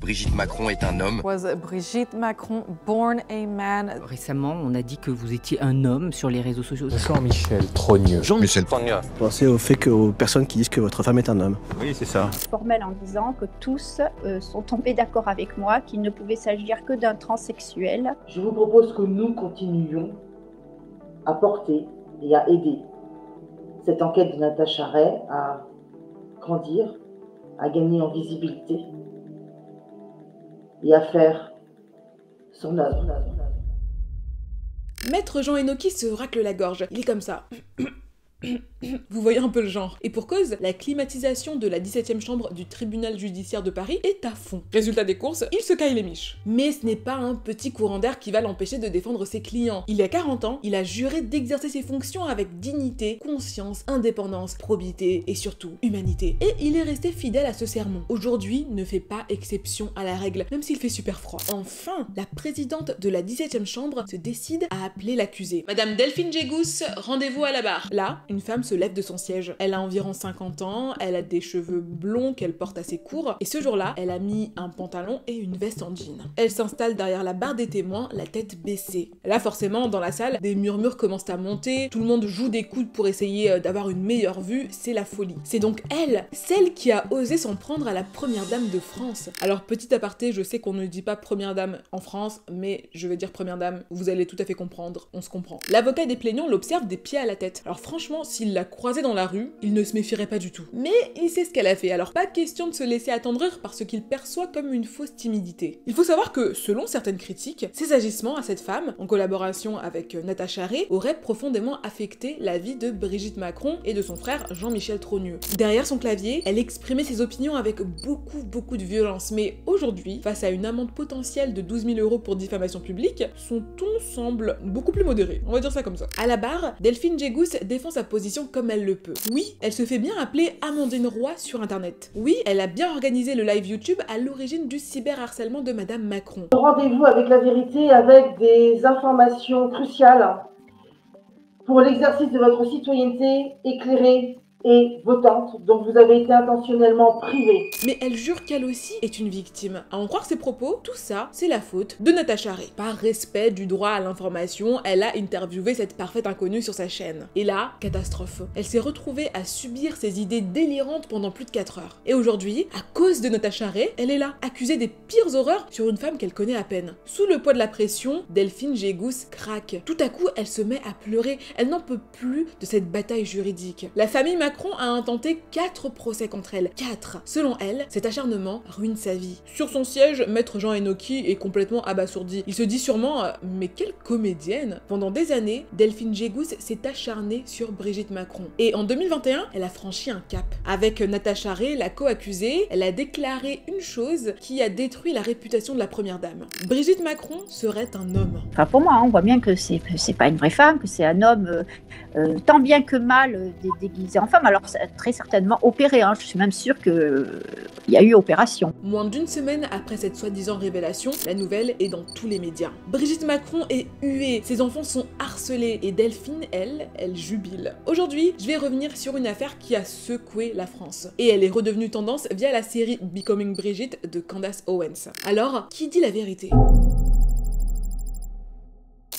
Brigitte Macron est un homme. Was Brigitte Macron born a man? Récemment, on a dit que vous étiez un homme sur les réseaux sociaux. Jean-Michel Trogneux. Jean-Michel Trogneux. Pensez au fait qu'aux personnes qui disent que votre femme est un homme. Oui, c'est ça. Formel en disant que tous sont tombés d'accord avec moi, qu'il ne pouvait s'agir que d'un transsexuel. Je vous propose que nous continuions à porter et à aider cette enquête de Natacha Ray à grandir, à gagner en visibilité et à faire son œuvre. Maître Jean Enoki se racle la gorge. Il est comme ça. Vous voyez un peu le genre. Et pour cause, la climatisation de la 17e chambre du tribunal judiciaire de Paris est à fond. Résultat des courses, il se caille les miches. Mais ce n'est pas un petit courant d'air qui va l'empêcher de défendre ses clients. Il y a 40 ans, il a juré d'exercer ses fonctions avec dignité, conscience, indépendance, probité et surtout humanité. Et il est resté fidèle à ce sermon. Aujourd'hui ne fait pas exception à la règle, même s'il fait super froid. Enfin, la présidente de la 17e chambre se décide à appeler l'accusé. Madame Delphine Jégous, rendez-vous à la barre. Là, une femme se lève de son siège. Elle a environ 50 ans, elle a des cheveux blonds qu'elle porte assez courts, et ce jour-là, elle a mis un pantalon et une veste en jean. Elle s'installe derrière la barre des témoins, la tête baissée. Là, forcément, dans la salle, des murmures commencent à monter, tout le monde joue des coudes pour essayer d'avoir une meilleure vue, c'est la folie. C'est donc elle, celle qui a osé s'en prendre à la première dame de France. Alors, petit aparté, je sais qu'on ne dit pas première dame en France, mais je vais dire première dame, vous allez tout à fait comprendre, on se comprend. L'avocat des plaignants l'observe des pieds à la tête. Alors franchement, s'il l'a croisée dans la rue, il ne se méfierait pas du tout. Mais il sait ce qu'elle a fait, alors pas question de se laisser attendrir par ce qu'il perçoit comme une fausse timidité. Il faut savoir que, selon certaines critiques, ses agissements à cette femme, en collaboration avec Natacha Ray, auraient profondément affecté la vie de Brigitte Macron et de son frère Jean-Michel Trogneux. Derrière son clavier, elle exprimait ses opinions avec beaucoup de violence, mais aujourd'hui, face à une amende potentielle de 12 000 € pour diffamation publique, son ton semble beaucoup plus modéré, on va dire ça comme ça. À la barre, Delphine Jégous défend sa position comme elle le peut. Oui, elle se fait bien appeler Amandine Roy sur internet. Oui, elle a bien organisé le live YouTube à l'origine du cyberharcèlement de Madame Macron. Rendez-vous avec la vérité, avec des informations cruciales pour l'exercice de votre citoyenneté éclairée et votante, dont vous avez été intentionnellement privée. Mais elle jure qu'elle aussi est une victime. À en croire ses propos, tout ça, c'est la faute de Natacha Ray. Par respect du droit à l'information, elle a interviewé cette parfaite inconnue sur sa chaîne. Et là, catastrophe. Elle s'est retrouvée à subir ses idées délirantes pendant plus de 4 heures. Et aujourd'hui, à cause de Natacha Ray, elle est là, accusée des pires horreurs sur une femme qu'elle connaît à peine. Sous le poids de la pression, Delphine Jégous craque. Tout à coup, elle se met à pleurer. Elle n'en peut plus de cette bataille juridique. La famille Macron a intenté 4 procès contre elle. 4. Selon elle, cet acharnement ruine sa vie. Sur son siège, Maître Jean Enoki est complètement abasourdi. Il se dit sûrement mais quelle comédienne! Pendant des années, Delphine Jégous s'est acharnée sur Brigitte Macron. Et en 2021, elle a franchi un cap. Avec Natacha Ray, la co-accusée, elle a déclaré une chose qui a détruit la réputation de la première dame. Brigitte Macron serait un homme. Enfin, pour moi, on voit bien que c'est pas une vraie femme, que c'est un homme tant bien que mal déguisé en femme. Alors très certainement opéré, hein. Je suis même sûre qu'il y a eu opération. Moins d'une semaine après cette soi-disant révélation, la nouvelle est dans tous les médias. Brigitte Macron est huée, ses enfants sont harcelés et Delphine, elle jubile. Aujourd'hui, je vais revenir sur une affaire qui a secoué la France. Et elle est redevenue tendance via la série Becoming Brigitte de Candace Owens. Alors, qui dit la vérité ?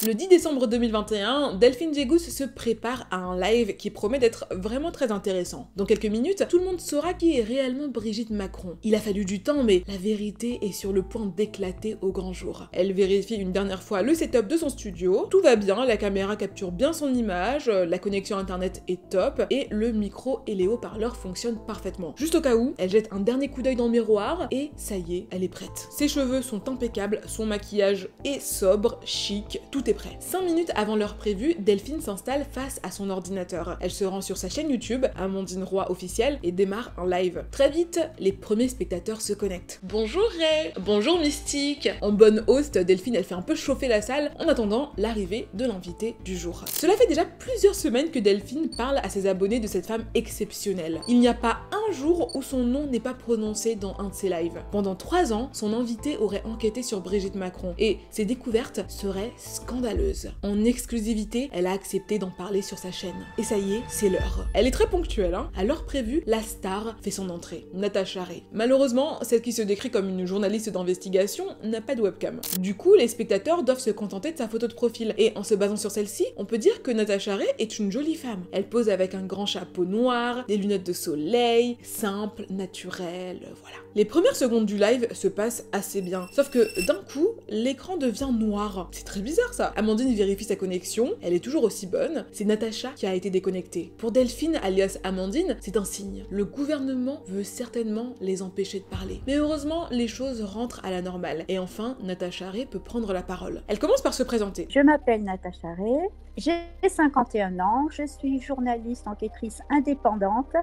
Le 10 décembre 2021, Delphine Jégous se prépare à un live qui promet d'être vraiment très intéressant. Dans quelques minutes, tout le monde saura qui est réellement Brigitte Macron. Il a fallu du temps, mais la vérité est sur le point d'éclater au grand jour. Elle vérifie une dernière fois le setup de son studio, tout va bien, la caméra capture bien son image, la connexion internet est top, et le micro et les haut-parleurs fonctionnent parfaitement. Juste au cas où, elle jette un dernier coup d'œil dans le miroir, et ça y est, elle est prête. Ses cheveux sont impeccables, son maquillage est sobre, chic, tout est prêt. 5 minutes avant l'heure prévue, Delphine s'installe face à son ordinateur. Elle se rend sur sa chaîne YouTube, Amandine Roy officielle, et démarre un live. Très vite, les premiers spectateurs se connectent. Bonjour Ray, bonjour Mystique. En bonne host, Delphine elle fait un peu chauffer la salle en attendant l'arrivée de l'invité du jour. Cela fait déjà plusieurs semaines que Delphine parle à ses abonnés de cette femme exceptionnelle. Il n'y a pas un jour où son nom n'est pas prononcé dans un de ses lives. Pendant 3 ans, son invité aurait enquêté sur Brigitte Macron et ses découvertes seraient scandaleuses. scandaleuse. En exclusivité, elle a accepté d'en parler sur sa chaîne. Et ça y est, c'est l'heure. Elle est très ponctuelle, hein. À l'heure prévue, la star fait son entrée, Natasha Ray. Malheureusement, celle qui se décrit comme une journaliste d'investigation n'a pas de webcam. Du coup, les spectateurs doivent se contenter de sa photo de profil. Et en se basant sur celle-ci, on peut dire que Natasha Ray est une jolie femme. Elle pose avec un grand chapeau noir, des lunettes de soleil, simple, naturelle, voilà. Les premières secondes du live se passent assez bien. Sauf que d'un coup, l'écran devient noir. C'est très bizarre ça. Amandine vérifie sa connexion, elle est toujours aussi bonne. C'est Natacha qui a été déconnectée. Pour Delphine, alias Amandine, c'est un signe. Le gouvernement veut certainement les empêcher de parler. Mais heureusement, les choses rentrent à la normale. Et enfin, Natasha Ray peut prendre la parole. Elle commence par se présenter. Je m'appelle Natasha Ray, j'ai 51 ans, je suis journaliste, enquêtrice indépendante,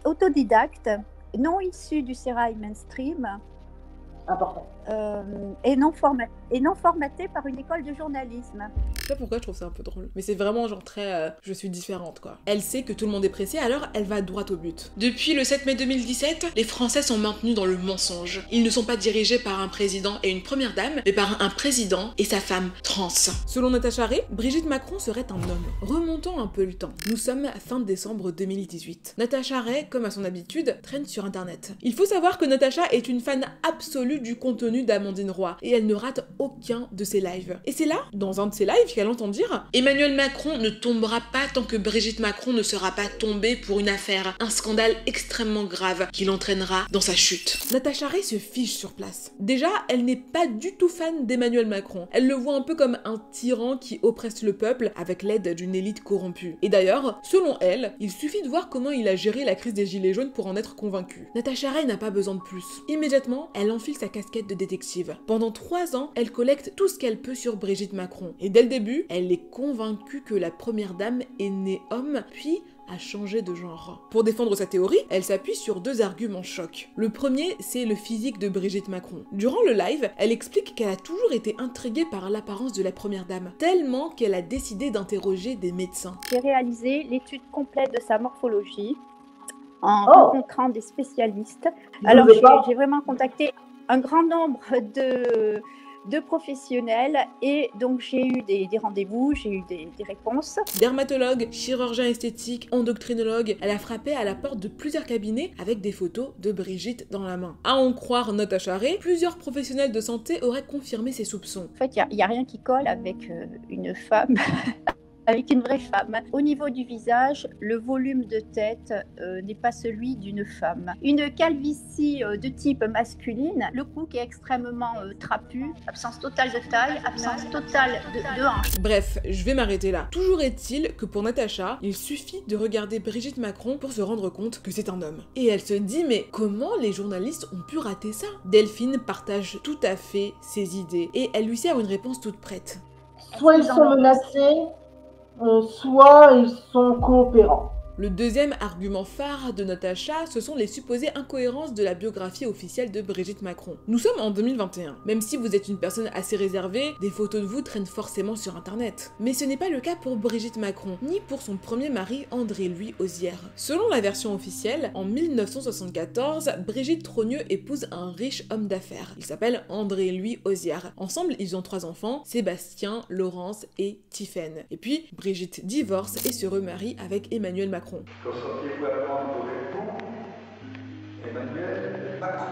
autodidacte, non issue du sérail mainstream. Important. Et non formatée par une école de journalisme. Je sais pas pourquoi je trouve ça un peu drôle. Mais c'est vraiment genre très je suis différente quoi. Elle sait que tout le monde est pressé, alors elle va droit au but. Depuis le 7 mai 2017, les Français sont maintenus dans le mensonge. Ils ne sont pas dirigés par un président et une première dame, mais par un président et sa femme trans. Selon Natasha Ray, Brigitte Macron serait un homme. Remontons un peu le temps. Nous sommes fin décembre 2018. Natasha Ray, comme à son habitude, traîne sur internet. Il faut savoir que Natasha est une fan absolue du contenu d'Amandine Roy et elle ne rate aucun de ses lives. Et c'est là, dans un de ses lives, qu'elle entend dire « Emmanuel Macron ne tombera pas tant que Brigitte Macron ne sera pas tombée pour une affaire, un scandale extrêmement grave qui l'entraînera dans sa chute. » Natasha Ray se fiche sur place. Déjà, elle n'est pas du tout fan d'Emmanuel Macron. Elle le voit un peu comme un tyran qui oppresse le peuple avec l'aide d'une élite corrompue. Et d'ailleurs, selon elle, il suffit de voir comment il a géré la crise des gilets jaunes pour en être convaincue. Natasha Ray n'a pas besoin de plus. Immédiatement, elle enfile sa casquette de détective. Pendant 3 ans, elle collecte tout ce qu'elle peut sur Brigitte Macron. Et dès le début, elle est convaincue que la première dame est née homme, puis a changé de genre. Pour défendre sa théorie, elle s'appuie sur 2 arguments chocs. Le premier, c'est le physique de Brigitte Macron. Durant le live, elle explique qu'elle a toujours été intriguée par l'apparence de la première dame, tellement qu'elle a décidé d'interroger des médecins. J'ai réalisé l'étude complète de sa morphologie en rencontrant des spécialistes. Alors j'ai vraiment contacté un grand nombre de professionnels et donc j'ai eu des rendez-vous, j'ai eu des réponses. Dermatologue, chirurgien esthétique, endocrinologue, elle a frappé à la porte de plusieurs cabinets avec des photos de Brigitte dans la main. À en croire Natasha Ray, plusieurs professionnels de santé auraient confirmé ses soupçons. En fait, il n'y a rien qui colle avec une femme. Avec une vraie femme. Au niveau du visage, le volume de tête n'est pas celui d'une femme. Une calvitie de type masculine, le cou qui est extrêmement trapu, absence totale de taille, absence totale de hanche. Bref, je vais m'arrêter là. Toujours est-il que pour Natasha, il suffit de regarder Brigitte Macron pour se rendre compte que c'est un homme. Et elle se dit, mais comment les journalistes ont pu rater ça? Delphine partage tout à fait ses idées et elle lui sert une réponse toute prête. Soit ils sont menacés, soit ils sont coopérants. Le deuxième argument phare de Natasha, ce sont les supposées incohérences de la biographie officielle de Brigitte Macron. Nous sommes en 2021. Même si vous êtes une personne assez réservée, des photos de vous traînent forcément sur internet. Mais ce n'est pas le cas pour Brigitte Macron, ni pour son premier mari André-Louis Ozière. Selon la version officielle, en 1974, Brigitte Trogneux épouse un riche homme d'affaires. Il s'appelle André-Louis Ozière. Ensemble, ils ont 3 enfants, Sébastien, Laurence et Tiphaine. Et puis, Brigitte divorce et se remarie avec Emmanuel Macron. Consentez-vous à prendre pour époux Emmanuel Macron.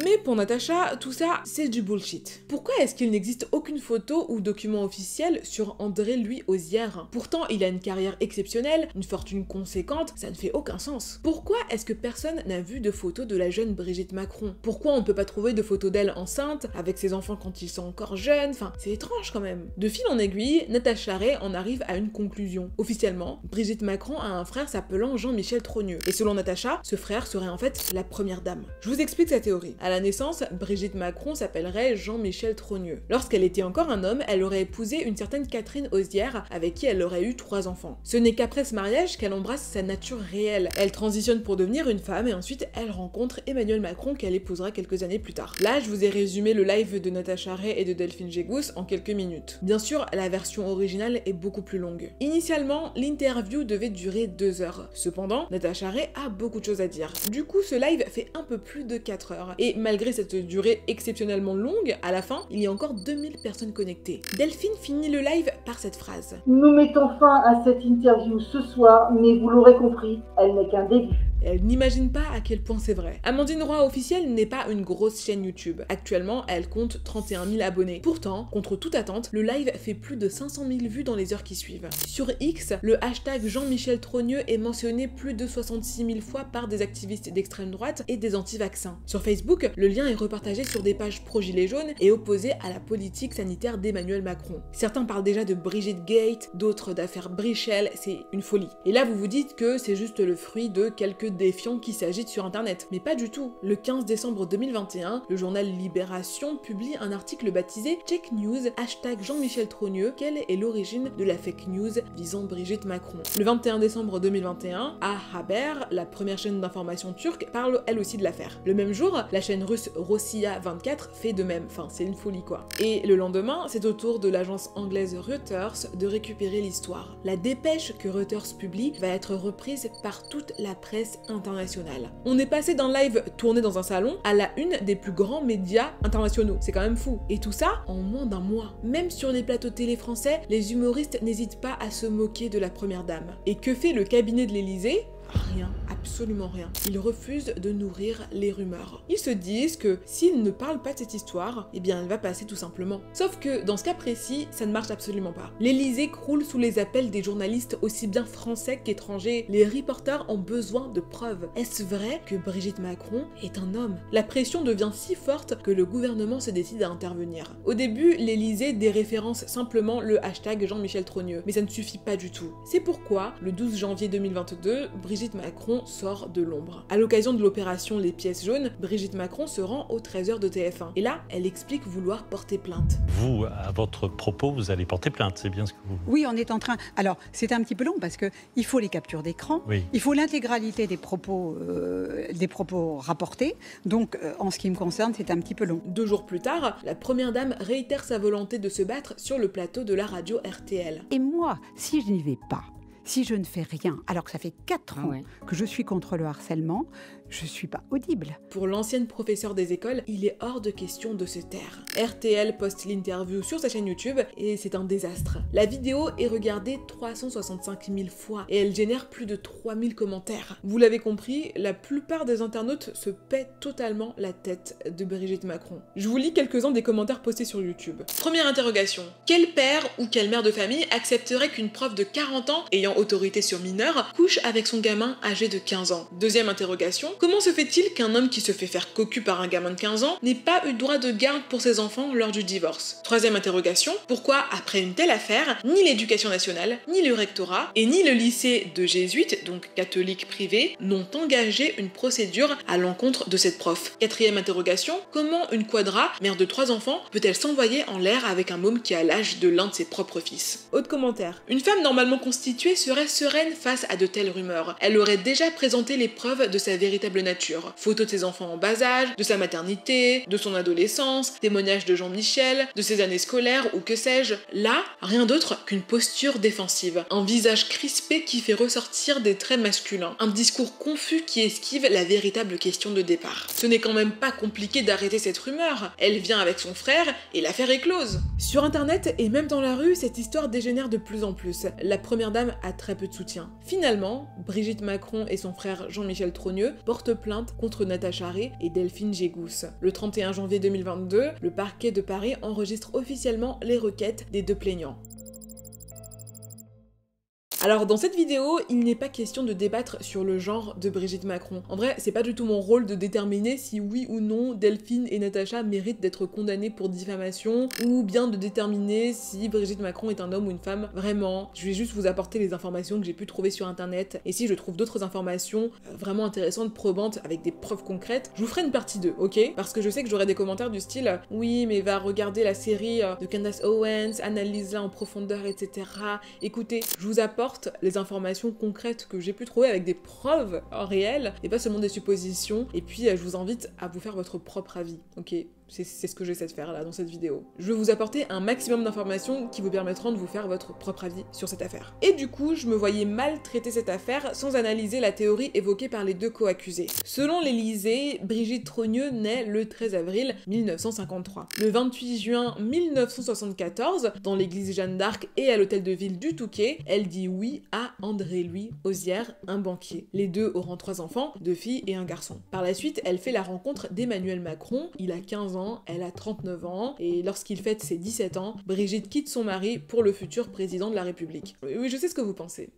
Mais pour Natasha, tout ça, c'est du bullshit. Pourquoi est-ce qu'il n'existe aucune photo ou document officiel sur André-Louis Ozière? Pourtant, il a une carrière exceptionnelle, une fortune conséquente, ça ne fait aucun sens. Pourquoi est-ce que personne n'a vu de photos de la jeune Brigitte Macron? Pourquoi on peut pas trouver de photos d'elle enceinte, avec ses enfants quand ils sont encore jeunes? Enfin, c'est étrange quand même. De fil en aiguille, Natasha Ray en arrive à une conclusion. Officiellement, Brigitte Macron a un frère s'appelant Jean-Michel Trogneux. Et selon Natasha, ce frère serait en fait la première dame. Je vous explique sa théorie. À la naissance, Brigitte Macron s'appellerait Jean-Michel Trogneux. Lorsqu'elle était encore un homme, elle aurait épousé une certaine Catherine Ozière, avec qui elle aurait eu 3 enfants. Ce n'est qu'après ce mariage qu'elle embrasse sa nature réelle. Elle transitionne pour devenir une femme et ensuite elle rencontre Emmanuel Macron qu'elle épousera quelques années plus tard. Là, je vous ai résumé le live de Natasha Ray et de Delphine Gégous en quelques minutes. Bien sûr, la version originale est beaucoup plus longue. Initialement, l'interview devait durer 2 heures. Cependant, Natasha Ray a beaucoup de choses à dire. Du coup, ce live fait un peu plus de 4 heures. Et Et malgré cette durée exceptionnellement longue, à la fin, il y a encore 2000 personnes connectées. Delphine finit le live par cette phrase. Nous mettons fin à cette interview ce soir, mais vous l'aurez compris, elle n'est qu'un début. Elle n'imagine pas à quel point c'est vrai. Amandine Roy officielle n'est pas une grosse chaîne YouTube. Actuellement, elle compte 31 000 abonnés. Pourtant, contre toute attente, le live fait plus de 500 000 vues dans les heures qui suivent. Sur X, le hashtag Jean-Michel Trogneux est mentionné plus de 66 000 fois par des activistes d'extrême droite et des anti-vaccins. Sur Facebook, le lien est repartagé sur des pages pro-gilets jaunes et opposé à la politique sanitaire d'Emmanuel Macron. Certains parlent déjà de Brigitte Gate, d'autres d'affaires Brichel, c'est une folie. Et là, vous vous dites que c'est juste le fruit de quelques défiants qui s'agitent sur internet. Mais pas du tout. Le 15 décembre 2021, le journal Libération publie un article baptisé Check News, hashtag Jean-Michel Trogneux, quelle est l'origine de la fake news visant Brigitte Macron. Le 21 décembre 2021, A Haber, la première chaîne d'information turque, parle elle aussi de l'affaire. Le même jour, la chaîne russe Rossiya 24 fait de même. Enfin, c'est une folie quoi. Et le lendemain, c'est au tour de l'agence anglaise Reuters de récupérer l'histoire. La dépêche que Reuters publie va être reprise par toute la presse internationale. On est passé d'un live tourné dans un salon à la une des plus grands médias internationaux. C'est quand même fou. Et tout ça en moins d'un mois. Même sur les plateaux télé français, les humoristes n'hésitent pas à se moquer de la première dame. Et que fait le cabinet de l'Élysée ? Rien, absolument rien. Ils refusent de nourrir les rumeurs. Ils se disent que s'ils ne parlent pas de cette histoire, eh bien elle va passer tout simplement. Sauf que dans ce cas précis, ça ne marche absolument pas. L'Élysée croule sous les appels des journalistes aussi bien français qu'étrangers. Les reporters ont besoin de preuves. Est-ce vrai que Brigitte Macron est un homme? La pression devient si forte que le gouvernement se décide à intervenir. Au début, l'Élysée déréférence simplement le hashtag Jean-Michel Trogneux, mais ça ne suffit pas du tout. C'est pourquoi, le 12 janvier 2022, Brigitte Macron sort de l'ombre. À l'occasion de l'opération Les Pièces Jaunes, Brigitte Macron se rend au 13h de TF1. Et là, elle explique vouloir porter plainte. Vous, à votre propos, vous allez porter plainte, c'est bien ce que vous... Oui, on est en train... Alors, c'est un petit peu long parce qu'il faut les captures d'écran, oui. Il faut l'intégralité des propos rapportés. Donc, en ce qui me concerne, c'est un petit peu long. 2 jours plus tard, la première dame réitère sa volonté de se battre sur le plateau de la radio RTL. Et moi, si je n'y vais pas, si je ne fais rien, alors que ça fait 4 ans que je suis contre le harcèlement, je suis pas audible. Pour l'ancienne professeure des écoles, il est hors de question de se taire. RTL poste l'interview sur sa chaîne YouTube et c'est un désastre. La vidéo est regardée 365 000 fois et elle génère plus de 3000 commentaires. Vous l'avez compris, la plupart des internautes se paient totalement la tête de Brigitte Macron. Je vous lis quelques-uns des commentaires postés sur YouTube. Première interrogation. Quel père ou quelle mère de famille accepterait qu'une prof de 40 ans ayant autorité sur mineur couche avec son gamin âgé de 15 ans? Deuxième interrogation. Comment se fait-il qu'un homme qui se fait faire cocu par un gamin de 15 ans n'ait pas eu droit de garde pour ses enfants lors du divorce? Troisième interrogation. Pourquoi, après une telle affaire, ni l'éducation nationale, ni le rectorat, et ni le lycée de jésuites, donc catholique privé, n'ont engagé une procédure à l'encontre de cette prof? Quatrième interrogation. Comment une quadra, mère de 3 enfants, peut-elle s'envoyer en l'air avec un môme qui a l'âge de l'un de ses propres fils? Autre commentaire. Une femme normalement constituée serait sereine face à de telles rumeurs. Elle aurait déjà présenté les preuves de sa véritable nature. Photos de ses enfants en bas âge, de sa maternité, de son adolescence, témoignages de Jean-Michel, de ses années scolaires ou que sais-je. Là, rien d'autre qu'une posture défensive. Un visage crispé qui fait ressortir des traits masculins. Un discours confus qui esquive la véritable question de départ. Ce n'est quand même pas compliqué d'arrêter cette rumeur. Elle vient avec son frère et l'affaire est close. Sur internet et même dans la rue, cette histoire dégénère de plus en plus. La première dame a très peu de soutien. Finalement, Brigitte Macron et son frère Jean-Michel Trogneux portent plainte contre Natacha Ray et Delphine Gégousse. Le 31 janvier 2022, le parquet de Paris enregistre officiellement les requêtes des 2 plaignants. Alors dans cette vidéo, il n'est pas question de débattre sur le genre de Brigitte Macron. En vrai, c'est pas du tout mon rôle de déterminer si oui ou non Delphine et Natacha méritent d'être condamnées pour diffamation, ou bien de déterminer si Brigitte Macron est un homme ou une femme. Vraiment, je vais juste vous apporter les informations que j'ai pu trouver sur internet, et si je trouve d'autres informations vraiment intéressantes, probantes, avec des preuves concrètes, je vous ferai une partie 2, ok? Parce que je sais que j'aurai des commentaires du style « Oui, mais va regarder la série de Candace Owens, analyse-la en profondeur, etc. » Écoutez, je vous apporte les informations concrètes que j'ai pu trouver avec des preuves réelles et pas seulement des suppositions, et puis je vous invite à vous faire votre propre avis, ok? C'est ce que j'essaie de faire là dans cette vidéo. Je veux vous apporter un maximum d'informations qui vous permettront de vous faire votre propre avis sur cette affaire. Et du coup, je me voyais mal traiter cette affaire sans analyser la théorie évoquée par les deux co-accusés. Selon l'Élysée, Brigitte Trogneux naît le 13 avril 1953. Le 28 juin 1974, dans l'église Jeanne d'Arc et à l'hôtel de ville du Touquet, elle dit oui à André-Louis Ozières, un banquier. Les deux auront 3 enfants, 2 filles et un garçon. Par la suite, elle fait la rencontre d'Emmanuel Macron, il a 15 ans, elle a 39 ans, et lorsqu'il fête ses 17 ans, Brigitte quitte son mari pour le futur président de la République. Oui, je sais ce que vous pensez,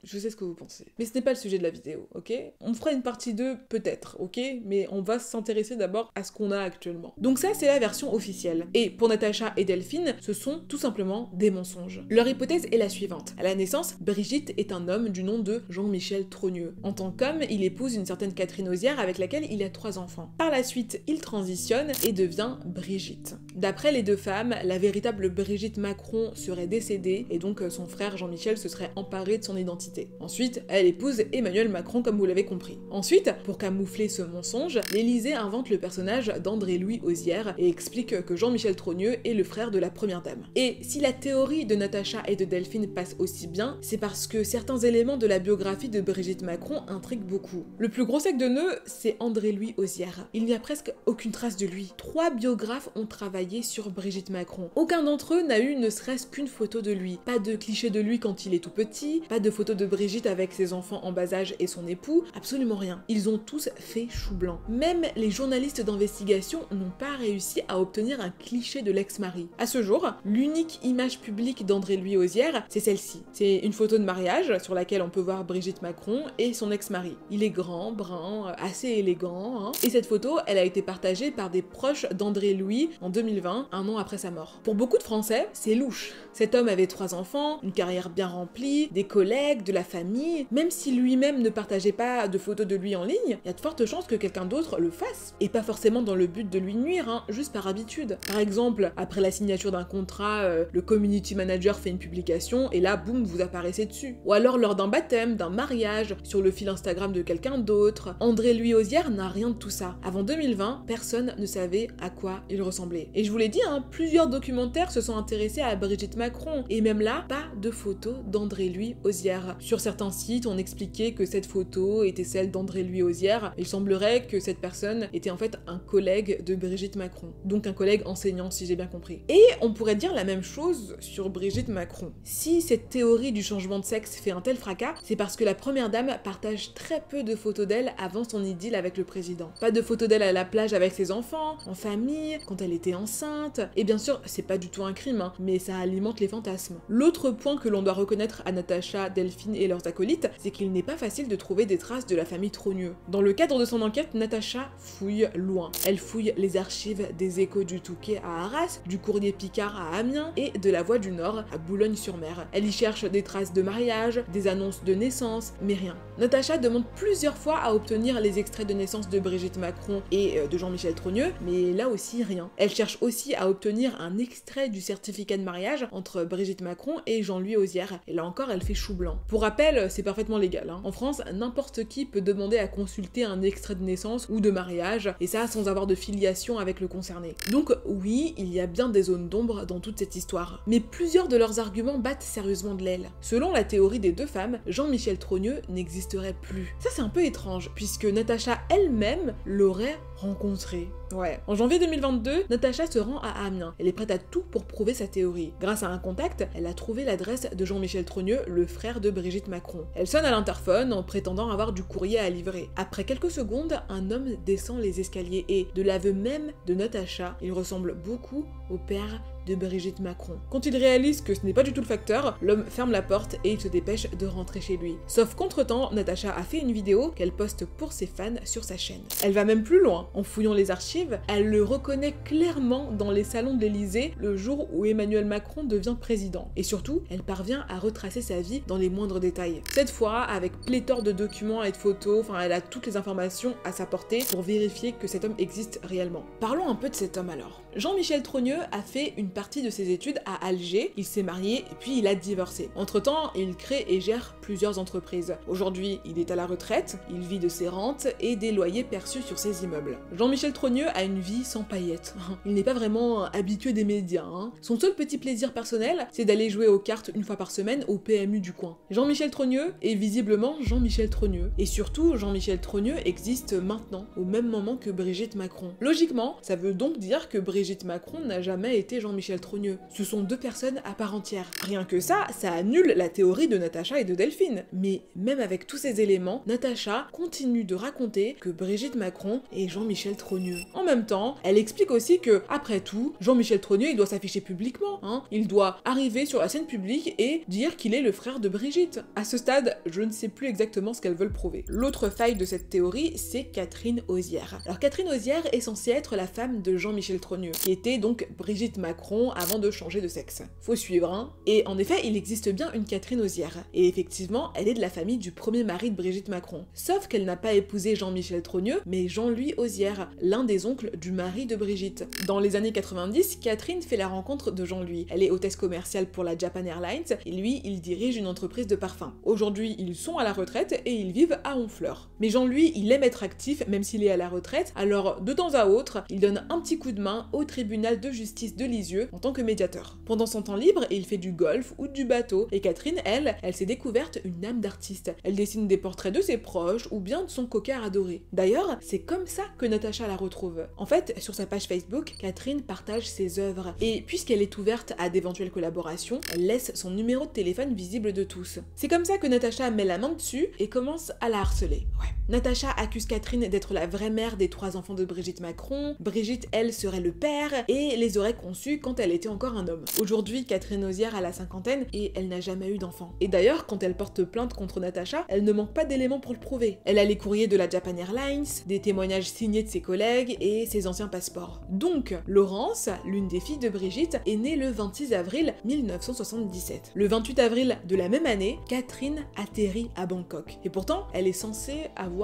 mais ce n'est pas le sujet de la vidéo, ok? On fera une partie 2 peut-être, ok? Mais on va s'intéresser d'abord à ce qu'on a actuellement. Donc ça, c'est la version officielle. Et pour Natacha et Delphine, ce sont tout simplement des mensonges. Leur hypothèse est la suivante. À la naissance, Brigitte est un homme du nom de Jean-Michel Trogneux. En tant qu'homme, il épouse une certaine Catherine Ozières avec laquelle il a 3 enfants. Par la suite, il transitionne et devient Brigitte. D'après les deux femmes, la véritable Brigitte Macron serait décédée et donc son frère Jean-Michel se serait emparé de son identité. Ensuite, elle épouse Emmanuel Macron comme vous l'avez compris. Ensuite, pour camoufler ce mensonge, l'Élysée invente le personnage d'André-Louis Ozières et explique que Jean-Michel Trogneux est le frère de la première dame. Et si la théorie de Natacha et de Delphine passe aussi bien, c'est parce que certains éléments de la biographie de Brigitte Macron intriguent beaucoup. Le plus gros sac de nœuds, c'est André-Louis Ozières. Il n'y a presque aucune trace de lui. 3 biographes ont travaillé sur Brigitte Macron. Aucun d'entre eux n'a eu ne serait-ce qu'une photo de lui. Pas de cliché de lui quand il est tout petit, pas de photo de Brigitte avec ses enfants en bas âge et son époux, absolument rien. Ils ont tous fait chou blanc. Même les journalistes d'investigation n'ont pas réussi à obtenir un cliché de l'ex-mari. À ce jour, l'unique image publique d'André-Louis Ozières, c'est celle-ci. C'est une photo de mariage sur laquelle on peut voir Brigitte Macron et son ex-mari. Il est grand, brun, assez élégant, hein. Et cette photo, elle a été partagée par des proches d'André-Louis en 2020, un an après sa mort. Pour beaucoup de Français, c'est louche. Cet homme avait 3 enfants, une carrière bien remplie, des collègues, de la famille. Même si lui-même ne partageait pas de photos de lui en ligne, il y a de fortes chances que quelqu'un d'autre le fasse. Et pas forcément dans le but de lui nuire, hein, juste par habitude. Par exemple, après la signature d'un contrat, le community manager fait une publication et là, boum, vous apparaissez dessus. Ou alors lors d'un baptême, d'un mariage, sur le fil Instagram de quelqu'un d'autre. André-Louis Ozières n'a rien de tout ça. Avant 2020, personne ne savait à quoi il ressemblait. Et je vous l'ai dit, hein, plusieurs documentaires se sont intéressés à Brigitte Macron. Et même là, pas de photo d'André-Louis Ozières. Sur certains sites, on expliquait que cette photo était celle d'André-Louis Ozières. Il semblerait que cette personne était en fait un collègue de Brigitte Macron. Donc un collègue enseignant, si j'ai bien compris. Et on pourrait dire la même chose sur Brigitte Macron. Si cette théorie du changement de sexe fait un tel fracas, c'est parce que la première dame partage très peu de photos d'elle avant son idylle avec le président. Pas de photos d'elle à la plage avec ses enfants, en famille, quand elle était enceinte. Et bien sûr, c'est pas du tout un crime, hein, mais ça alimente les fantasmes. L'autre point que l'on doit reconnaître à Natacha, Delphine et leurs acolytes, c'est qu'il n'est pas facile de trouver des traces de la famille Trogneux. Dans le cadre de son enquête, Natacha fouille loin. Elle fouille les archives des Échos du Touquet à Arras, du Courrier Picard à Amiens et de la Voix du Nord à Boulogne-sur-Mer. Elle y cherche des traces de mariage, des annonces de naissance, mais rien. Natacha demande plusieurs fois à obtenir les extraits de naissance de Brigitte Macron et de Jean-Michel Trogneux, mais là aussi rien. Elle cherche aussi à obtenir un extrait du certificat de mariage entre Brigitte Macron et Jean-Louis Ozières, et là encore elle fait chou blanc. Pour rappel, c'est parfaitement légal, hein. En France, n'importe qui peut demander à consulter un extrait de naissance ou de mariage, et ça sans avoir de filiation avec le concerné. Donc oui, il y a bien des zones d'ombre dans toute cette histoire. Mais plusieurs de leurs arguments battent sérieusement de l'aile. Selon la théorie des deux femmes, Jean-Michel Trogneux n'existerait plus. Ça c'est un peu étrange, puisque Natacha elle-même l'aurait rencontré. Ouais. En janvier 2022, Natacha se rend à Amiens. Elle est prête à tout pour prouver sa théorie. Grâce à un contact, elle a trouvé l'adresse de Jean-Michel Trogneux, le frère de Brigitte Macron. Elle sonne à l'interphone en prétendant avoir du courrier à livrer. Après quelques secondes, un homme descend les escaliers et, de l'aveu même de Natacha, il ressemble beaucoup au père de Brigitte Macron. Quand il réalise que ce n'est pas du tout le facteur, l'homme ferme la porte et il se dépêche de rentrer chez lui. Sauf qu'entre-temps, Natacha a fait une vidéo qu'elle poste pour ses fans sur sa chaîne. Elle va même plus loin. En fouillant les archives, elle le reconnaît clairement dans les salons de l'Élysée le jour où Emmanuel Macron devient président. Et surtout, elle parvient à retracer sa vie dans les moindres détails. Cette fois, avec pléthore de documents et de photos, enfin elle a toutes les informations à sa portée pour vérifier que cet homme existe réellement. Parlons un peu de cet homme alors. Jean-Michel Trogneux a fait une partie de ses études à Alger, il s'est marié et puis il a divorcé. Entre-temps, il crée et gère plusieurs entreprises. Aujourd'hui, il est à la retraite, il vit de ses rentes et des loyers perçus sur ses immeubles. Jean-Michel Trogneux a une vie sans paillettes. Il n'est pas vraiment habitué des médias. Son seul petit plaisir personnel, c'est d'aller jouer aux cartes une fois par semaine au PMU du coin. Jean-Michel Trogneux est visiblement Jean-Michel Trogneux. Et surtout, Jean-Michel Trogneux existe maintenant, au même moment que Brigitte Macron. Logiquement, ça veut donc dire que Brigitte Macron n'a jamais été Jean-Michel Trogneux. Ce sont deux personnes à part entière. Rien que ça annule la théorie de Natacha et de Delphine. Mais même avec tous ces éléments, Natacha continue de raconter que Brigitte Macron est Jean-Michel Trogneux. En même temps, elle explique aussi que, après tout, Jean-Michel Trogneux, il doit s'afficher publiquement. Il doit arriver sur la scène publique et dire qu'il est le frère de Brigitte. À ce stade, je ne sais plus exactement ce qu'elles veulent prouver. L'autre faille de cette théorie, c'est Catherine Osière. Alors Catherine Osière est censée être la femme de Jean-Michel Trogneux, qui était donc Brigitte Macron avant de changer de sexe. Faut suivre, Et en effet, il existe bien une Catherine Osière. Et effectivement, elle est de la famille du premier mari de Brigitte Macron. Sauf qu'elle n'a pas épousé Jean-Michel Trogneux, mais Jean-Louis Osière, l'un des oncles du mari de Brigitte. Dans les années 90, Catherine fait la rencontre de Jean-Louis. Elle est hôtesse commerciale pour la Japan Airlines, et lui, il dirige une entreprise de parfum. Aujourd'hui, ils sont à la retraite et ils vivent à Honfleur. Mais Jean-Louis, il aime être actif, même s'il est à la retraite, alors de temps à autre, il donne un petit coup de main au tribunal de justice de Lisieux en tant que médiateur. Pendant son temps libre, il fait du golf ou du bateau, et Catherine, elle s'est découverte une âme d'artiste. Elle dessine des portraits de ses proches ou bien de son coquard adoré. D'ailleurs, c'est comme ça que Natacha la retrouve. En fait, sur sa page Facebook, Catherine partage ses œuvres, et puisqu'elle est ouverte à d'éventuelles collaborations, elle laisse son numéro de téléphone visible de tous. C'est comme ça que Natacha met la main dessus et commence à la harceler. Natacha accuse Catherine d'être la vraie mère des 3 enfants de Brigitte Macron. Brigitte, elle, serait le père et les aurait conçus quand elle était encore un homme. Aujourd'hui, Catherine Osière a la cinquantaine et elle n'a jamais eu d'enfant. Et d'ailleurs, quand elle porte plainte contre Natacha, elle ne manque pas d'éléments pour le prouver. Elle a les courriers de la Japan Airlines, des témoignages signés de ses collègues et ses anciens passeports. Donc, Laurence, l'une des filles de Brigitte, est née le 26 avril 1977. Le 28 avril de la même année, Catherine atterrit à Bangkok. Et pourtant, elle est censée avoir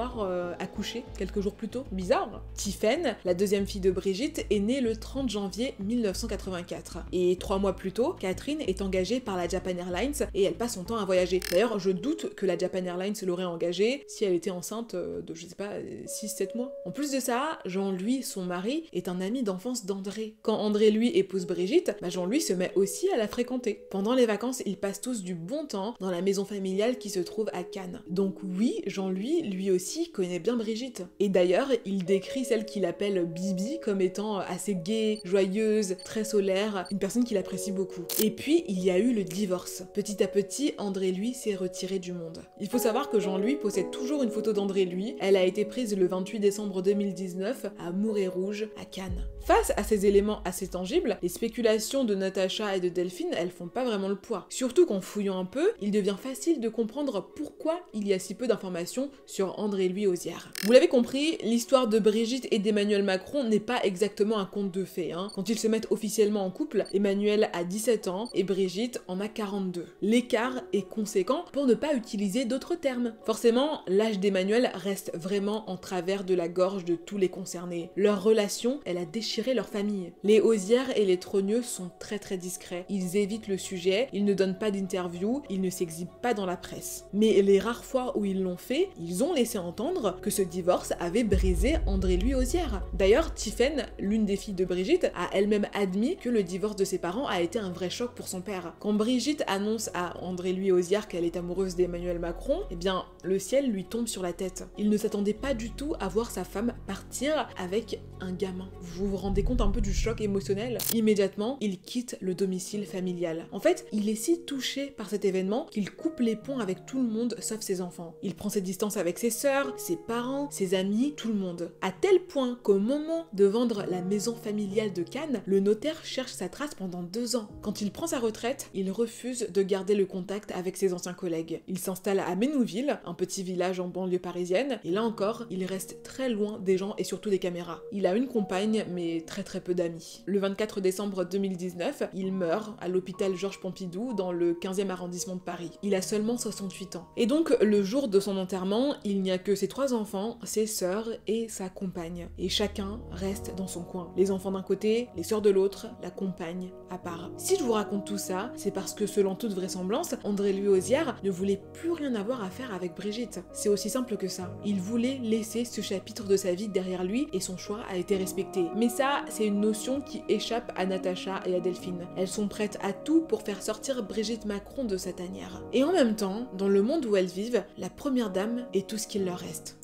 accouché quelques jours plus tôt. Bizarre. Tiphaine, la deuxième fille de Brigitte, est née le 30 janvier 1984. Et 3 mois plus tôt, Catherine est engagée par la Japan Airlines et elle passe son temps à voyager. D'ailleurs, je doute que la Japan Airlines l'aurait engagée si elle était enceinte de, je sais pas, 6-7 mois. En plus de ça, Jean-Louis, son mari, est un ami d'enfance d'André. Quand André, lui, épouse Brigitte, Jean-Louis se met aussi à la fréquenter. Pendant les vacances, ils passent tous du bon temps dans la maison familiale qui se trouve à Cannes. Donc oui, Jean-Louis, lui aussi, connaît bien Brigitte. Et d'ailleurs, il décrit celle qu'il appelle Bibi comme étant assez gaie, joyeuse, très solaire, une personne qu'il apprécie beaucoup. Et puis, il y a eu le divorce. Petit à petit, André, lui, s'est retiré du monde. Il faut savoir que Jean-Louis possède toujours une photo d'André, lui. Elle a été prise le 28 décembre 2019 à Mouret-Rouge, à Cannes. Face à ces éléments assez tangibles, les spéculations de Natacha et de Delphine, elles font pas vraiment le poids. Surtout qu'en fouillant un peu, il devient facile de comprendre pourquoi il y a si peu d'informations sur André-Louis Osière. Vous l'avez compris, l'histoire de Brigitte et d'Emmanuel Macron n'est pas exactement un conte de fées. Quand ils se mettent officiellement en couple, Emmanuel a 17 ans et Brigitte en a 42. L'écart est conséquent pour ne pas utiliser d'autres termes. Forcément, l'âge d'Emmanuel reste vraiment en travers de la gorge de tous les concernés. Leur relation, elle a déchiré leur famille. Les Osière et les Trogneux sont très discrets. Ils évitent le sujet, ils ne donnent pas d'interview, ils ne s'exhibent pas dans la presse. Mais les rares fois où ils l'ont fait, ils ont laissé entendre que ce divorce avait brisé André-Louis Osière. D'ailleurs, Tiphaine, l'une des filles de Brigitte, a elle-même admis que le divorce de ses parents a été un vrai choc pour son père. Quand Brigitte annonce à André-Louis Osière qu'elle est amoureuse d'Emmanuel Macron, eh bien, le ciel lui tombe sur la tête. Il ne s'attendait pas du tout à voir sa femme partir avec un gamin. Vous vous rendez compte un peu du choc émotionnel? Immédiatement, il quitte le domicile familial. En fait, il est si touché par cet événement qu'il coupe les ponts avec tout le monde sauf ses enfants. Il prend ses distances avec ses sœurs, ses parents, ses amis, tout le monde. À tel point qu'au moment de vendre la maison familiale de Cannes, le notaire cherche sa trace pendant 2 ans. Quand il prend sa retraite, il refuse de garder le contact avec ses anciens collègues. Il s'installe à Ménouville, un petit village en banlieue parisienne, et là encore, il reste très loin des gens et surtout des caméras. Il a une compagne, mais très peu d'amis. Le 24 décembre 2019, il meurt à l'hôpital Georges Pompidou dans le 15e arrondissement de Paris. Il a seulement 68 ans. Et donc, le jour de son enterrement, il n'y a que ses 3 enfants, ses sœurs et sa compagne. Et chacun reste dans son coin. Les enfants d'un côté, les sœurs de l'autre, la compagne à part. Si je vous raconte tout ça, c'est parce que selon toute vraisemblance, André-Louis Auzière ne voulait plus rien avoir à faire avec Brigitte. C'est aussi simple que ça. Il voulait laisser ce chapitre de sa vie derrière lui et son choix a été respecté. Mais ça, c'est une notion qui échappe à Natacha et à Delphine. Elles sont prêtes à tout pour faire sortir Brigitte Macron de sa tanière. Et en même temps, dans le monde où elles vivent, la première dame est tout ce qu'il leur reste.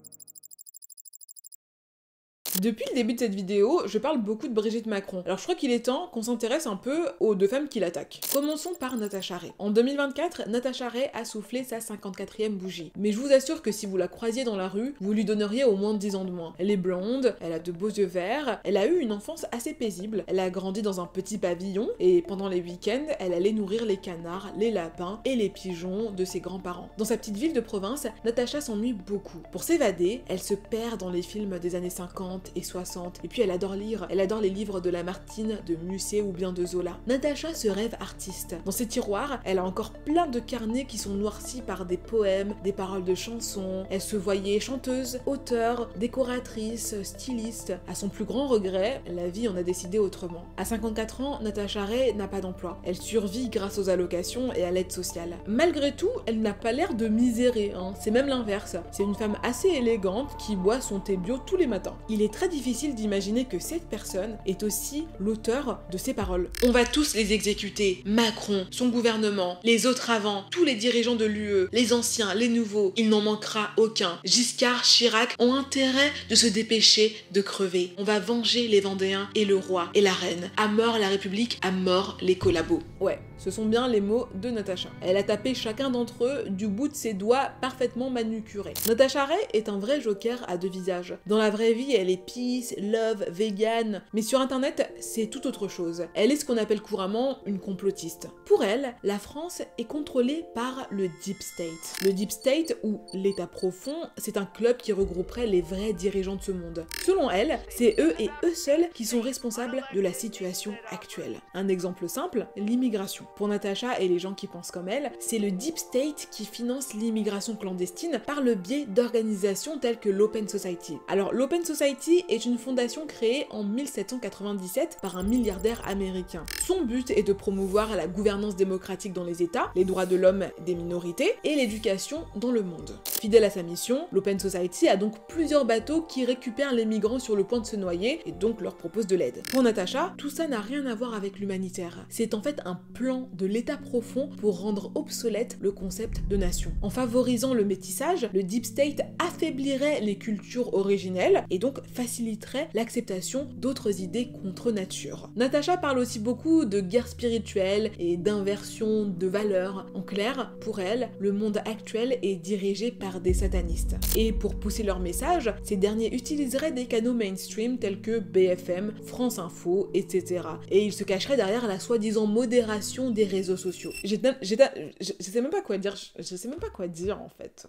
Depuis le début de cette vidéo, je parle beaucoup de Brigitte Macron. Alors je crois qu'il est temps qu'on s'intéresse un peu aux deux femmes qui l'attaquent. Commençons par Natacha Ray. En 2024, Natacha Ray a soufflé sa 54e bougie. Mais je vous assure que si vous la croisiez dans la rue, vous lui donneriez au moins 10 ans de moins. Elle est blonde, elle a de beaux yeux verts, elle a eu une enfance assez paisible, elle a grandi dans un petit pavillon et pendant les week-ends, elle allait nourrir les canards, les lapins et les pigeons de ses grands-parents. Dans sa petite ville de province, Natacha s'ennuie beaucoup. Pour s'évader, elle se perd dans les films des années 50 et 60, et puis elle adore lire, elle adore les livres de Lamartine, de Musset ou bien de Zola. Natacha se rêve artiste. Dans ses tiroirs, elle a encore plein de carnets qui sont noircis par des poèmes, des paroles de chansons. Elle se voyait chanteuse, auteure, décoratrice, styliste. À son plus grand regret, la vie en a décidé autrement. À 54 ans, Natacha Ray n'a pas d'emploi. Elle survit grâce aux allocations et à l'aide sociale. Malgré tout, elle n'a pas l'air de misérer, hein. C'est même l'inverse. C'est une femme assez élégante qui boit son thé bio tous les matins. Il est très difficile d'imaginer que cette personne est aussi l'auteur de ces paroles. On va tous les exécuter. Macron, son gouvernement, les autres avant, tous les dirigeants de l'UE, les anciens, les nouveaux, il n'en manquera aucun. Giscard, Chirac ont intérêt de se dépêcher de crever. On va venger les Vendéens et le roi et la reine. À mort la République, à mort les collabos. Ouais, ce sont bien les mots de Natacha. Elle a tapé chacun d'entre eux du bout de ses doigts parfaitement manucurés. Natacha Ray est un vrai joker à deux visages. Dans la vraie vie, elle est peace, love, vegan, mais sur internet, c'est tout autre chose. Elle est ce qu'on appelle couramment une complotiste. Pour elle, la France est contrôlée par le Deep State. Le Deep State, ou l'État profond, c'est un club qui regrouperait les vrais dirigeants de ce monde. Selon elle, c'est eux et eux seuls qui sont responsables de la situation actuelle. Un exemple simple, l'immigration. Pour Natacha et les gens qui pensent comme elle, c'est le Deep State qui finance l'immigration clandestine par le biais d'organisations telles que l'Open Society. Alors l'Open Society est une fondation créée en 1797 par un milliardaire américain. Son but est de promouvoir la gouvernance démocratique dans les États, les droits de l'homme des minorités et l'éducation dans le monde. Fidèle à sa mission, l'Open Society a donc plusieurs bateaux qui récupèrent les migrants sur le point de se noyer et donc leur proposent de l'aide. Pour Natacha, tout ça n'a rien à voir avec l'humanitaire. C'est en fait un plan de l'État profond pour rendre obsolète le concept de nation. En favorisant le métissage, le Deep State affaiblirait les cultures originelles et donc faciliterait l'acceptation d'autres idées contre nature. Natacha parle aussi beaucoup de guerre spirituelle et d'inversion de valeurs. En clair, pour elle, le monde actuel est dirigé par des satanistes. Et pour pousser leur message, ces derniers utiliseraient des canaux mainstream tels que BFM, France Info, etc. Et ils se cacheraient derrière la soi-disant modération des réseaux sociaux. Je sais même pas quoi dire, je sais même pas quoi dire en fait.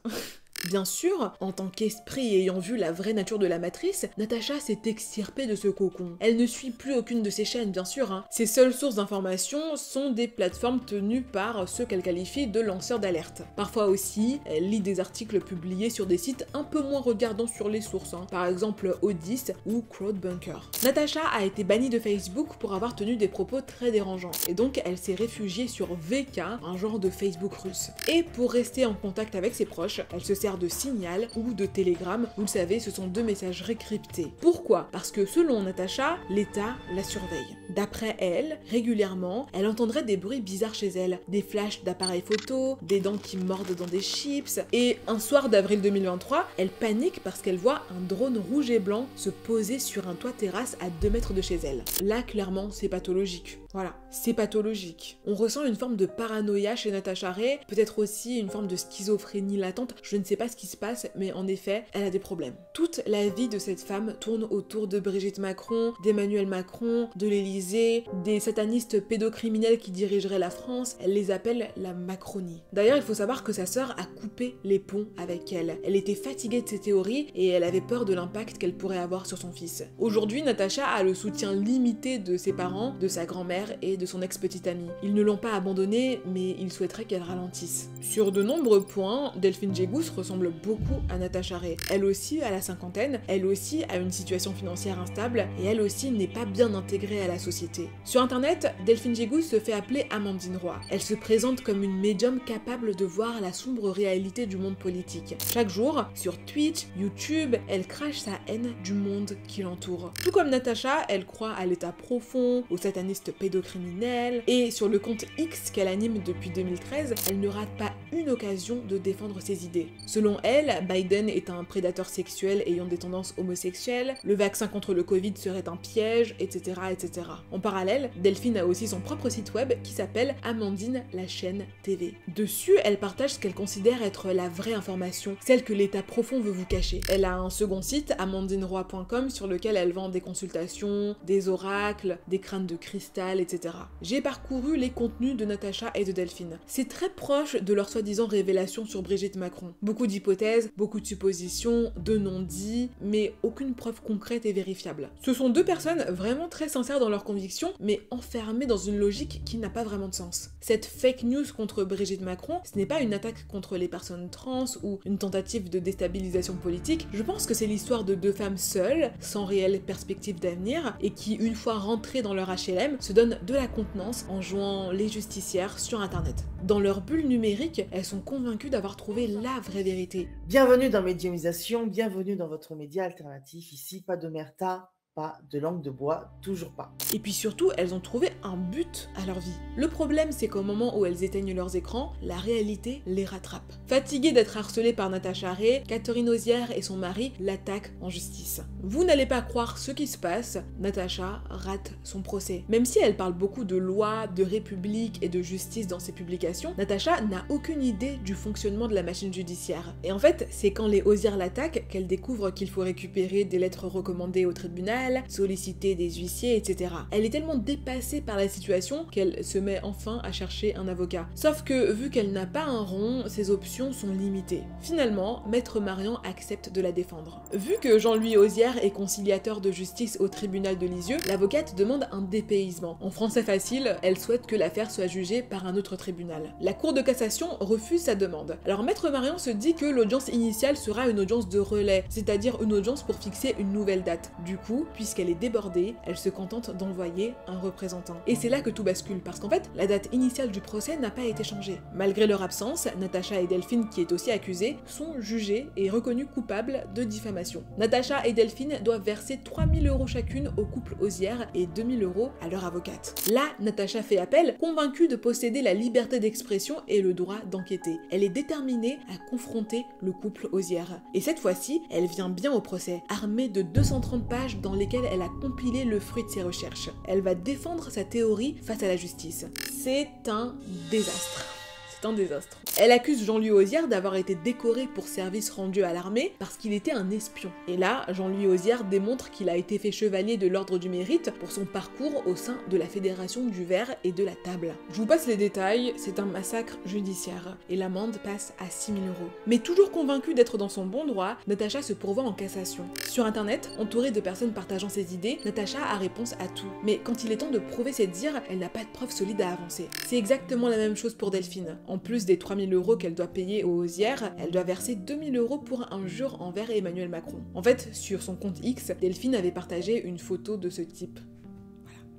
Bien sûr, en tant qu'esprit ayant vu la vraie nature de la matrice, Natacha s'est extirpée de ce cocon. Elle ne suit plus aucune de ses chaînes, bien sûr. Ses seules sources d'informations sont des plateformes tenues par ceux qu'elle qualifie de lanceurs d'alerte. Parfois aussi, elle lit des articles publiés sur des sites un peu moins regardants sur les sources, par exemple Odyssey ou Crowdbunker. Natacha a été bannie de Facebook pour avoir tenu des propos très dérangeants, et donc elle s'est réfugiée sur VK, un genre de Facebook russe. Et pour rester en contact avec ses proches, elle se sert de Signal ou de Telegram. Vous le savez, ce sont deux messageries cryptés. Pourquoi? Parce que selon Natacha, l'État la surveille. D'après elle, régulièrement, elle entendrait des bruits bizarres chez elle, des flashs d'appareils photo, des dents qui mordent dans des chips, et un soir d'avril 2023, elle panique parce qu'elle voit un drone rouge et blanc se poser sur un toit terrasse à 2 mètres de chez elle. Là, clairement, c'est pathologique. Voilà, c'est pathologique. On ressent une forme de paranoïa chez Natacha Ray, peut-être aussi une forme de schizophrénie latente, je ne sais pas ce qui se passe, mais en effet, elle a des problèmes. Toute la vie de cette femme tourne autour de Brigitte Macron, d'Emmanuel Macron, de l'Élysée, des satanistes pédocriminels qui dirigeraient la France, elle les appelle la Macronie. D'ailleurs, il faut savoir que sa sœur a coupé les ponts avec elle. Elle était fatiguée de ses théories et elle avait peur de l'impact qu'elle pourrait avoir sur son fils. Aujourd'hui, Natacha a le soutien limité de ses parents, de sa grand-mère, père et de son ex-petite amie. Ils ne l'ont pas abandonnée, mais ils souhaiteraient qu'elle ralentisse. Sur de nombreux points, Delphine Jégous ressemble beaucoup à Natacha Ray. Elle aussi a la cinquantaine, elle aussi a une situation financière instable, et elle aussi n'est pas bien intégrée à la société. Sur internet, Delphine Jégous se fait appeler Amandine Roy. Elle se présente comme une médium capable de voir la sombre réalité du monde politique. Chaque jour, sur Twitch, YouTube, elle crache sa haine du monde qui l'entoure. Tout comme Natacha, elle croit à l'état profond, aux satanistes pédocriminels, et sur le compte X qu'elle anime depuis 2013, elle ne rate pas une occasion de défendre ses idées. Selon elle, Biden est un prédateur sexuel ayant des tendances homosexuelles, le vaccin contre le Covid serait un piège, etc. etc. En parallèle, Delphine a aussi son propre site web qui s'appelle Amandine la chaîne TV. Dessus, elle partage ce qu'elle considère être la vraie information, celle que l'état profond veut vous cacher. Elle a un second site, amandineroy.com, sur lequel elle vend des consultations, des oracles, des crânes de cristal, etc. J'ai parcouru les contenus de Natacha et de Delphine. C'est très proche de leur soi-disant révélation sur Brigitte Macron. Beaucoup d'hypothèses, beaucoup de suppositions, de non-dits, mais aucune preuve concrète et vérifiable. Ce sont deux personnes vraiment très sincères dans leurs convictions, mais enfermées dans une logique qui n'a pas vraiment de sens. Cette fake news contre Brigitte Macron, ce n'est pas une attaque contre les personnes trans ou une tentative de déstabilisation politique. Je pense que c'est l'histoire de deux femmes seules, sans réelle perspective d'avenir, et qui, une fois rentrées dans leur HLM, se donnent de la contenance en jouant les justicières sur internet. Dans leur bulle numérique, elles sont convaincues d'avoir trouvé la vraie vérité. Bienvenue dans Médiumisation, bienvenue dans votre média alternatif. Ici, pas d'omerta, pas de langue de bois, toujours pas. Et puis surtout, elles ont trouvé un but à leur vie. Le problème, c'est qu'au moment où elles éteignent leurs écrans, la réalité les rattrape. Fatiguées d'être harcelées par Natacha Ray, Catherine Osière et son mari l'attaquent en justice. Vous n'allez pas croire ce qui se passe, Natacha rate son procès. Même si elle parle beaucoup de loi, de république et de justice dans ses publications, Natacha n'a aucune idée du fonctionnement de la machine judiciaire. Et en fait, c'est quand les Osières l'attaquent qu'elle découvre qu'il faut récupérer des lettres recommandées au tribunal, solliciter des huissiers, etc. Elle est tellement dépassée par la situation qu'elle se met enfin à chercher un avocat. Sauf que, vu qu'elle n'a pas un rond, ses options sont limitées. Finalement, Maître Marian accepte de la défendre. Vu que Jean-Louis Osière est conciliateur de justice au tribunal de Lisieux, l'avocate demande un dépaysement. En français facile, elle souhaite que l'affaire soit jugée par un autre tribunal. La Cour de cassation refuse sa demande. Alors Maître Marian se dit que l'audience initiale sera une audience de relais, c'est-à-dire une audience pour fixer une nouvelle date. Du coup, puisqu'elle est débordée, elle se contente d'envoyer un représentant. Et c'est là que tout bascule, parce qu'en fait, la date initiale du procès n'a pas été changée. Malgré leur absence, Natacha et Delphine, qui est aussi accusée, sont jugées et reconnues coupables de diffamation. Natacha et Delphine doivent verser 3 000 € chacune au couple Osière et 2 000 € à leur avocate. Là, Natacha fait appel, convaincue de posséder la liberté d'expression et le droit d'enquêter. Elle est déterminée à confronter le couple Osière. Et cette fois-ci, elle vient bien au procès, armée de 230 pages dans lesquelles elle a compilé le fruit de ses recherches. Elle va défendre sa théorie face à la justice. C'est un désastre. C'est un désastre. Elle accuse Jean-Louis Osière d'avoir été décoré pour service rendu à l'armée parce qu'il était un espion. Et là, Jean-Louis Osière démontre qu'il a été fait chevalier de l'ordre du mérite pour son parcours au sein de la Fédération du verre et de la table. Je vous passe les détails, c'est un massacre judiciaire et l'amende passe à 6 000 €. Mais toujours convaincue d'être dans son bon droit, Natacha se pourvoit en cassation. Sur internet, entourée de personnes partageant ses idées, Natacha a réponse à tout. Mais quand il est temps de prouver ses dires, elle n'a pas de preuves solides à avancer. C'est exactement la même chose pour Delphine. En plus des 3 000 € qu'elle doit payer aux Osières, elle doit verser 2 000 € pour injure envers Emmanuel Macron. En fait, sur son compte X, Delphine avait partagé une photo de ce type.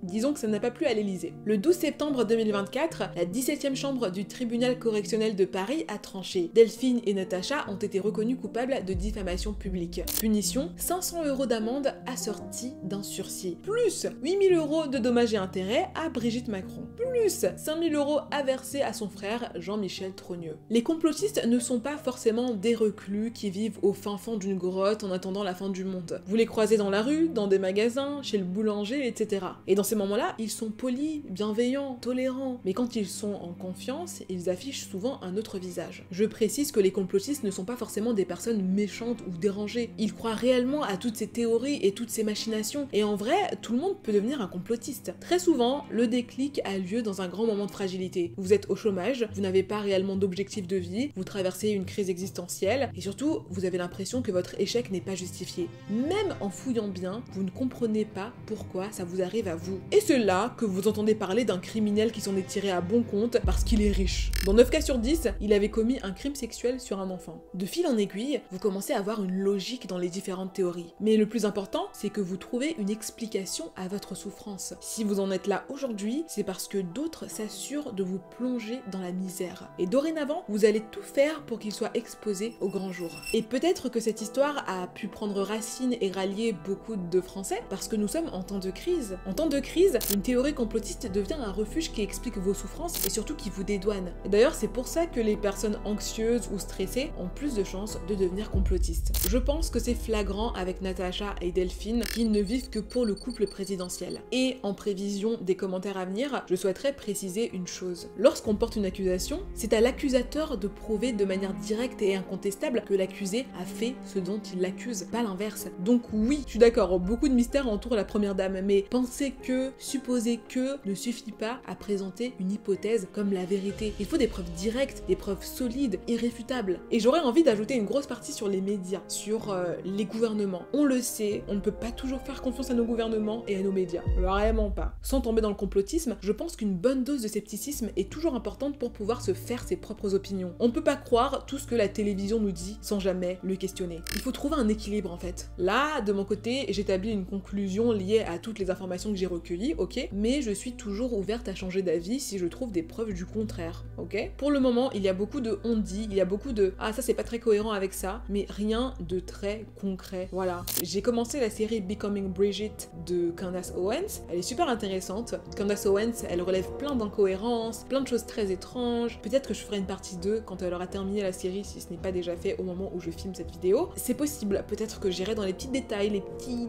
Disons que ça n'a pas plu à l'Élysée. Le 12 septembre 2024, la 17e chambre du tribunal correctionnel de Paris a tranché. Delphine et Natacha ont été reconnues coupables de diffamation publique. Punition, 500 € d'amende assortie d'un sursis. Plus 8 000 € de dommages et intérêts à Brigitte Macron. Plus 5 000 € à verser à son frère Jean-Michel Trogneux. Les complotistes ne sont pas forcément des reclus qui vivent au fin fond d'une grotte en attendant la fin du monde. Vous les croisez dans la rue, dans des magasins, chez le boulanger, etc. Et dans ces moments-là, ils sont polis, bienveillants, tolérants, mais quand ils sont en confiance, ils affichent souvent un autre visage. Je précise que les complotistes ne sont pas forcément des personnes méchantes ou dérangées. Ils croient réellement à toutes ces théories et toutes ces machinations, et en vrai, tout le monde peut devenir un complotiste. Très souvent, le déclic a lieu dans un grand moment de fragilité. Vous êtes au chômage, vous n'avez pas réellement d'objectif de vie, vous traversez une crise existentielle, et surtout, vous avez l'impression que votre échec n'est pas justifié. Même en fouillant bien, vous ne comprenez pas pourquoi ça vous arrive à vous. Et c'est là que vous entendez parler d'un criminel qui s'en est tiré à bon compte parce qu'il est riche. Dans 9 cas sur 10, il avait commis un crime sexuel sur un enfant. De fil en aiguille, vous commencez à avoir une logique dans les différentes théories. Mais le plus important, c'est que vous trouvez une explication à votre souffrance. Si vous en êtes là aujourd'hui, c'est parce que d'autres s'assurent de vous plonger dans la misère. Et dorénavant, vous allez tout faire pour qu'il soit exposé au grand jour. Et peut-être que cette histoire a pu prendre racine et rallier beaucoup de Français parce que nous sommes en temps de crise. En temps de crise, une théorie complotiste devient un refuge qui explique vos souffrances et surtout qui vous dédouane. Et d'ailleurs, c'est pour ça que les personnes anxieuses ou stressées ont plus de chances de devenir complotistes. Je pense que c'est flagrant avec Natacha et Delphine qui ne vivent que pour le couple présidentiel. Et en prévision des commentaires à venir, je souhaiterais préciser une chose. Lorsqu'on porte une accusation, c'est à l'accusateur de prouver de manière directe et incontestable que l'accusé a fait ce dont il l'accuse, pas l'inverse. Donc oui, je suis d'accord, beaucoup de mystères entourent la première dame, mais penser que, supposer que, ne suffit pas à présenter une hypothèse comme la vérité. Il faut des preuves directes, des preuves solides, irréfutables. Et j'aurais envie d'ajouter une grosse partie sur les médias, sur les gouvernements. On le sait, on ne peut pas toujours faire confiance à nos gouvernements et à nos médias. Vraiment pas. Sans tomber dans le complotisme, je pense qu'une bonne dose de scepticisme est toujours importante pour pouvoir se faire ses propres opinions. On ne peut pas croire tout ce que la télévision nous dit sans jamais le questionner. Il faut trouver un équilibre en fait. Là, de mon côté, j'établis une conclusion liée à toutes les informations que j'ai recueillies, ok, mais je suis toujours ouverte à changer d'avis si je trouve des preuves du contraire, ok. Pour le moment, il y a beaucoup de on dit, il y a beaucoup de ah ça c'est pas très cohérent avec ça, mais rien de très concret, voilà. J'ai commencé la série Becoming Bridget de Candace Owens, elle est super intéressante. Candace Owens, elle relève plein d'incohérences, plein de choses très étranges. Peut-être que je ferai une partie 2 quand elle aura terminé la série si ce n'est pas déjà fait au moment où je filme cette vidéo. C'est possible, peut-être que j'irai dans les petits détails, les petits...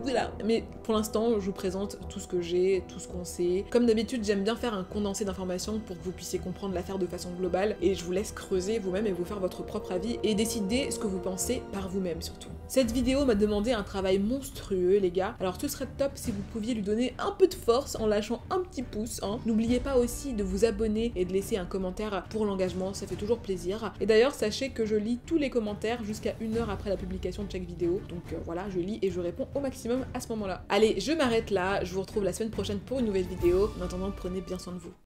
Voilà. Mais pour l'instant, je vous présente tout ce que j'ai, tout ce qu'on sait. Comme d'habitude, j'aime bien faire un condensé d'informations pour que vous puissiez comprendre l'affaire de façon globale et je vous laisse creuser vous-même et vous faire votre propre avis et décider ce que vous pensez par vous-même surtout. Cette vidéo m'a demandé un travail monstrueux, les gars. Alors ce serait top si vous pouviez lui donner un peu de force en lâchant un petit pouce, hein. N'oubliez pas aussi de vous abonner et de laisser un commentaire pour l'engagement, ça fait toujours plaisir. Et d'ailleurs, sachez que je lis tous les commentaires jusqu'à 1 heure après la publication de chaque vidéo. Donc voilà, je lis et je réponds au maximum à ce moment-là. Allez, je m'arrête là, je vous retrouve la semaine prochaine pour une nouvelle vidéo. En attendant, prenez bien soin de vous.